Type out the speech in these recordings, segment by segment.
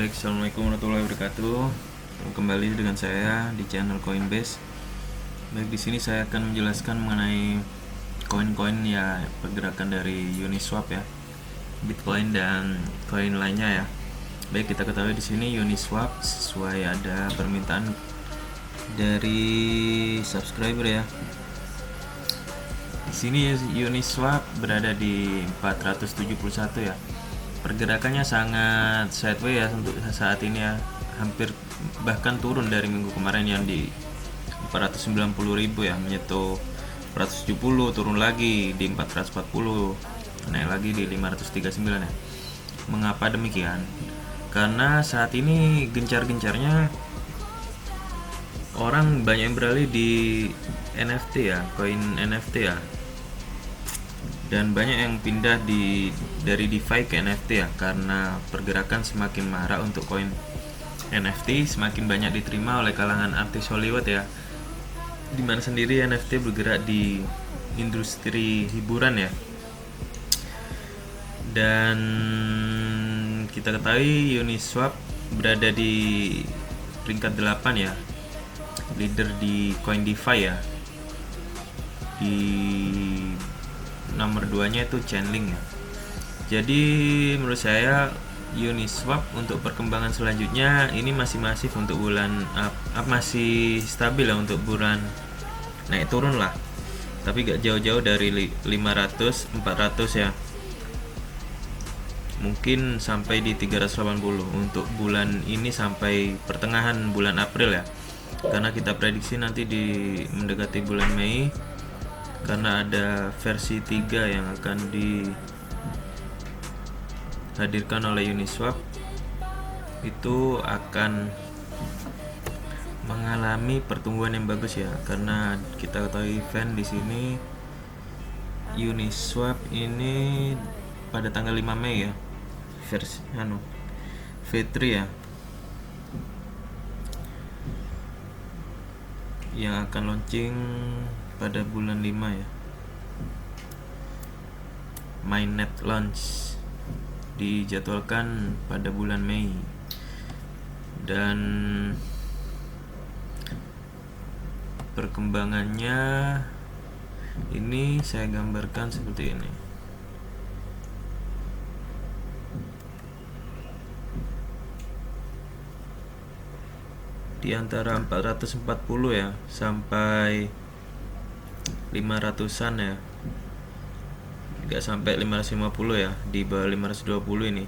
Baik, assalamualaikum warahmatullahi wabarakatuh. Kembali dengan saya di channel Coinbase. Baik, di sini saya akan menjelaskan mengenai koin-koin ya, pergerakan dari Uniswap ya, Bitcoin dan koin lainnya ya. Baik, kita ketahui di sini Uniswap sesuai ada permintaan dari subscriber ya. Di sini Uniswap berada di 471 ya. Pergerakannya sangat sideways ya untuk saat ini ya, hampir bahkan turun dari minggu kemarin yang di 490.000 ya, menyentuh 470, turun lagi di 440, naik lagi di 539 ya. Mengapa demikian? Karena saat ini gencar-gencarnya orang banyak yang beralih di NFT ya, koin NFT ya, dan banyak yang pindah dari DeFi ke NFT ya, karena pergerakan semakin marak untuk koin NFT, semakin banyak diterima oleh kalangan artis Hollywood ya, dimana sendiri NFT bergerak di industri hiburan ya. Dan kita ketahui Uniswap berada di peringkat 8 ya, leader di koin DeFi ya. Di nomor 2-nya itu Chainlink ya. Jadi menurut saya Uniswap untuk perkembangan selanjutnya ini masih masif untuk bulan masih stabil lah untuk bulan naik turun lah. Tapi gak jauh-jauh dari 500, 400 ya. Mungkin sampai di 380 untuk bulan ini sampai pertengahan bulan April ya. Karena kita prediksi nanti mendekati bulan Mei, karena ada versi 3 yang akan dihadirkan oleh Uniswap, itu akan mengalami pertumbuhan yang bagus ya, karena kita ketahui event di sini Uniswap ini pada tanggal 5 Mei ya, versi V3 ya, yang akan launching pada bulan 5 ya. Mainnet launch dijadwalkan pada bulan Mei, dan perkembangannya ini saya gambarkan seperti ini. Di antara 440 ya sampai 500-an ya, nggak sampai 550 ya, di bawah 520 ini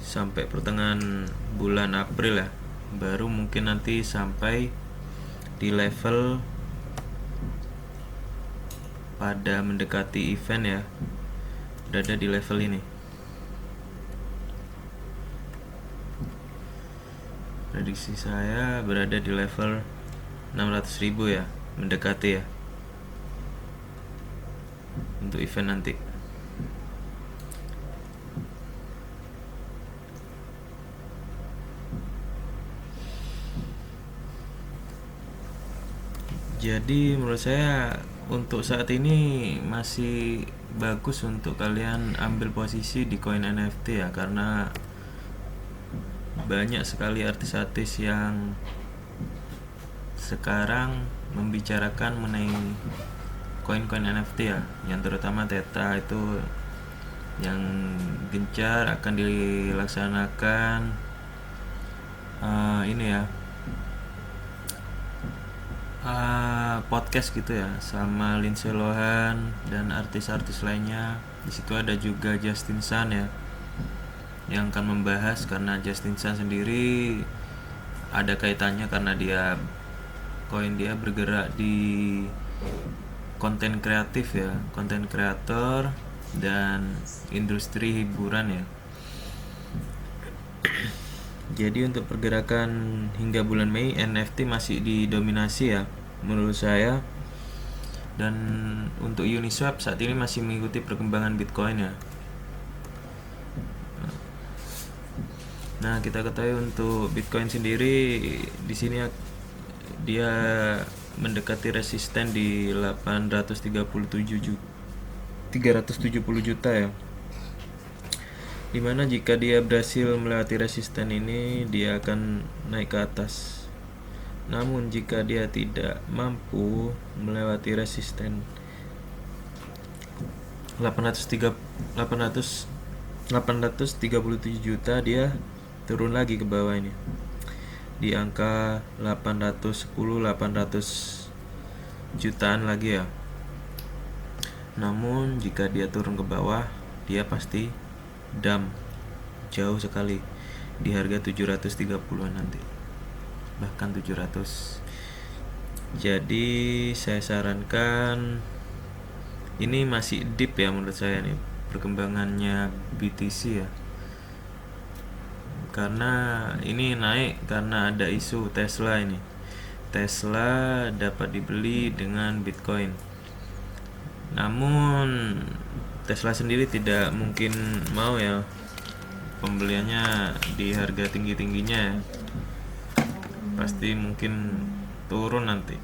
sampai pertengahan bulan April ya, baru mungkin nanti sampai di level pada mendekati event ya, berada di level ini. Prediksi saya berada di level 600.000 ya, mendekati ya, untuk event nanti. Jadi menurut saya untuk saat ini masih bagus untuk kalian ambil posisi di koin NFT ya, karena banyak sekali artis-artis yang sekarang membicarakan mengenai koin-koin NFT ya, yang terutama Theta itu yang gencar akan dilaksanakan ini ya, podcast gitu ya, sama Lindsay Lohan dan artis-artis lainnya. Di situ ada juga Justin Sun ya, yang akan membahas, karena Justin Sun sendiri ada kaitannya karena koin dia bergerak di konten kreatif ya, konten kreator dan industri hiburan ya. Jadi untuk pergerakan hingga bulan Mei, NFT masih didominasi ya menurut saya. Dan untuk Uniswap saat ini masih mengikuti perkembangan Bitcoin ya. Nah, kita ketahui untuk Bitcoin sendiri di sini dia mendekati resisten di 370 juta ya. Dimana jika dia berhasil melewati resisten ini, dia akan naik ke atas. Namun jika dia tidak mampu melewati resisten 837 juta, dia turun lagi ke bawah ini di angka 800 jutaan lagi ya. Namun jika dia turun ke bawah, dia pasti dump jauh sekali di harga 730-an nanti, bahkan 700. Jadi saya sarankan, ini masih deep ya menurut saya nih perkembangannya BTC ya, karena ini naik karena ada isu Tesla ini. Tesla dapat dibeli dengan Bitcoin. Namun Tesla sendiri tidak mungkin mau ya pembeliannya di harga tinggi-tingginya ya. Pasti mungkin turun nanti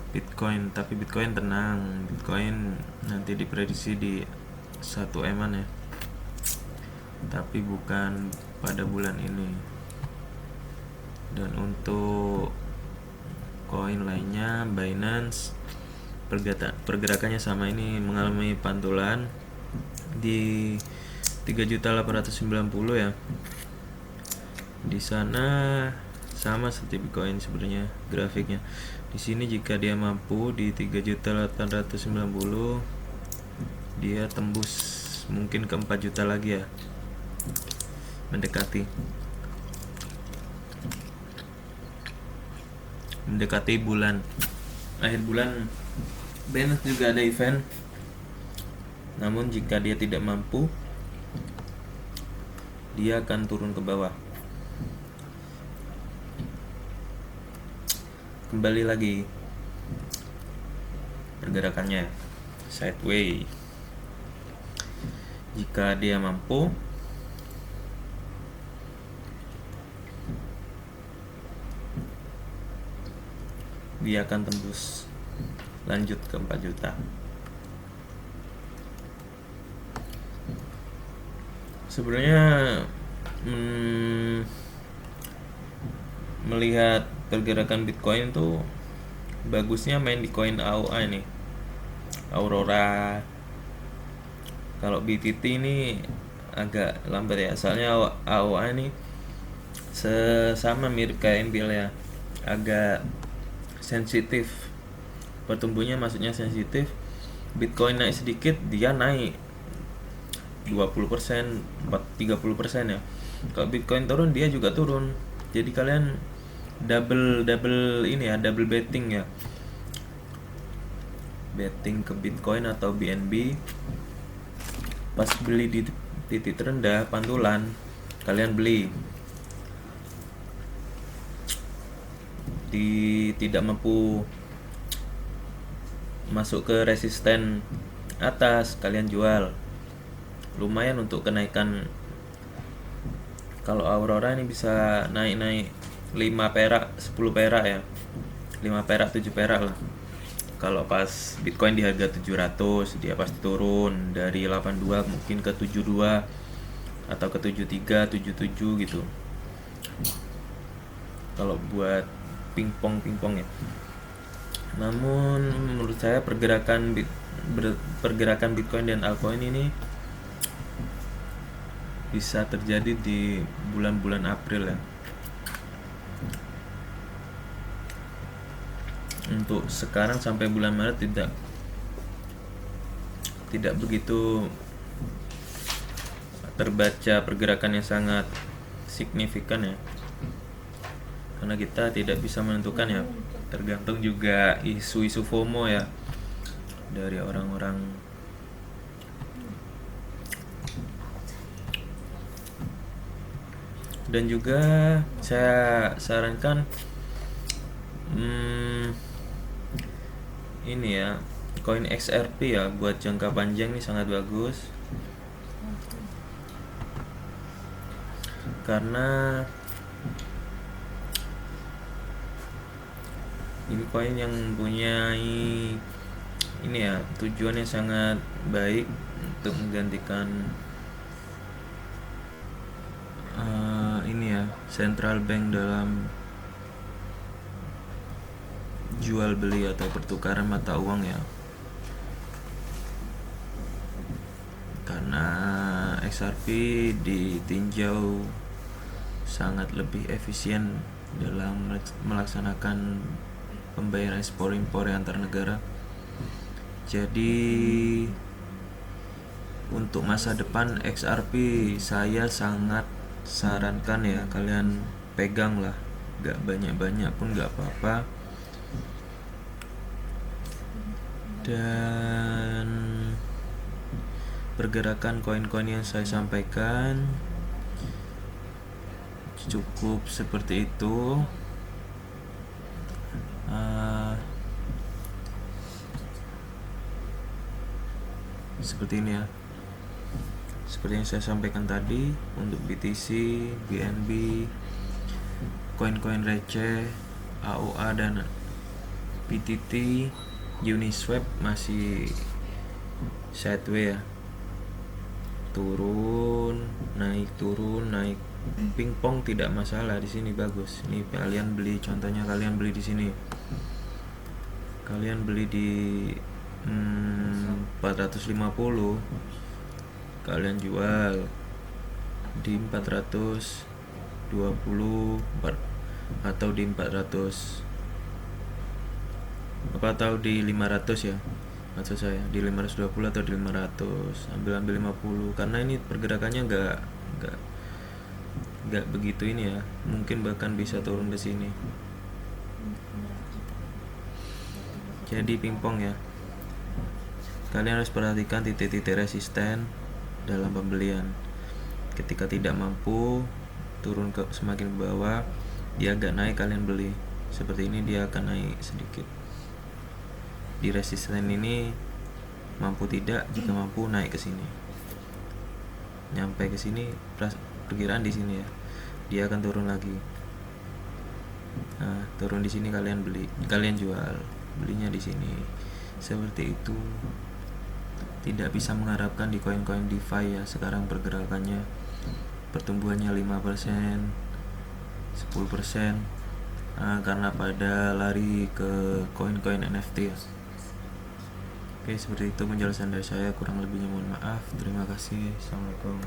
Bitcoin. Tapi Bitcoin tenang, Bitcoin nanti diprediksi di 1 M-an ya, tapi bukan pada bulan ini. Dan untuk koin lainnya, Binance, pergerakannya sama, ini mengalami pantulan di 3.890 ya. Di sana sama seperti Bitcoin sebenarnya grafiknya. Di sini jika dia mampu di 3.890, dia tembus mungkin ke 4 juta lagi ya, mendekati bulan akhir bulan. Binance juga ada event. Namun jika dia tidak mampu, dia akan turun ke bawah. Kembali lagi pergerakannya sideways. Jika dia mampu, dia akan tembus lanjut ke 4 juta. Sebenarnya melihat pergerakan Bitcoin tuh bagusnya main di koin AOA nih, Aurora. Kalau BTT ini agak lambat ya, soalnya AOA ini sama mirip kayak MPL ya, agak sensitif pertumbuhannya, maksudnya sensitif. Bitcoin naik sedikit dia naik 20%, 30% ya. Kalau Bitcoin turun dia juga turun. Jadi kalian double ini ya, double betting ya. Betting ke Bitcoin atau BNB. Pas beli di titik terendah pantulan, kalian beli. Tidak mampu masuk ke resisten atas, kalian jual. Lumayan untuk kenaikan. Kalau Aurora ini bisa naik 5 perak, 10 perak ya, 5 perak, 7 perak lah. Kalau pas Bitcoin di harga 700, dia pasti turun dari 82 mungkin ke 72 atau ke 73, 77 gitu. Kalau buat pingpong ya. Namun menurut saya pergerakan Bitcoin dan altcoin ini bisa terjadi di bulan-bulan April ya. Untuk sekarang sampai bulan Maret tidak begitu terbaca pergerakan yang sangat signifikan ya, karena kita tidak bisa menentukan ya, tergantung juga isu-isu FOMO ya dari orang-orang. Dan juga saya sarankan ini ya, koin XRP ya, buat jangka panjang ini sangat bagus, karena ini koin yang mempunyai ini ya, tujuannya sangat baik untuk menggantikan ini ya, central bank dalam jual beli atau pertukaran mata uang ya. Karena XRP ditinjau sangat lebih efisien dalam melaksanakan pembayaran ekspor impor antar negara. Jadi untuk masa depan XRP saya sangat sarankan ya, kalian pegang lah, gak banyak-banyak pun gak apa-apa. Dan pergerakan koin-koin yang saya sampaikan cukup seperti itu. Seperti ini ya, seperti yang saya sampaikan tadi. Untuk BTC, BNB, koin-koin receh, AOA dan PTT, Uniswap masih sideways ya, turun naik pingpong tidak masalah. Di sini bagus. Ini kalian beli, contohnya kalian beli di sini, kalian beli di 450, kalian jual di 420 atau di 400 atau di 500 ya, maksud saya di 520 atau di 500, ambil 50, karena ini pergerakannya nggak begitu ini ya, mungkin bahkan bisa turun ke sini. Jadi pingpong ya, kalian harus perhatikan titik-titik resisten dalam pembelian. Ketika tidak mampu turun ke semakin ke bawah, dia agak naik, kalian beli. Seperti ini dia akan naik sedikit. Di resisten ini mampu tidak, jika mampu naik ke sini. Nyampe ke sini perkiraan di sini ya. Dia akan turun lagi. Nah, turun di sini kalian beli, kalian jual. Belinya di sini. Seperti itu. Tidak bisa mengharapkan di koin-koin DeFi ya, sekarang pergerakannya pertumbuhannya 5%, 10%, karena pada lari ke koin-koin NFT ya. Oke, seperti itu penjelasan dari saya, kurang lebihnya mohon maaf. Terima kasih. Assalamualaikum.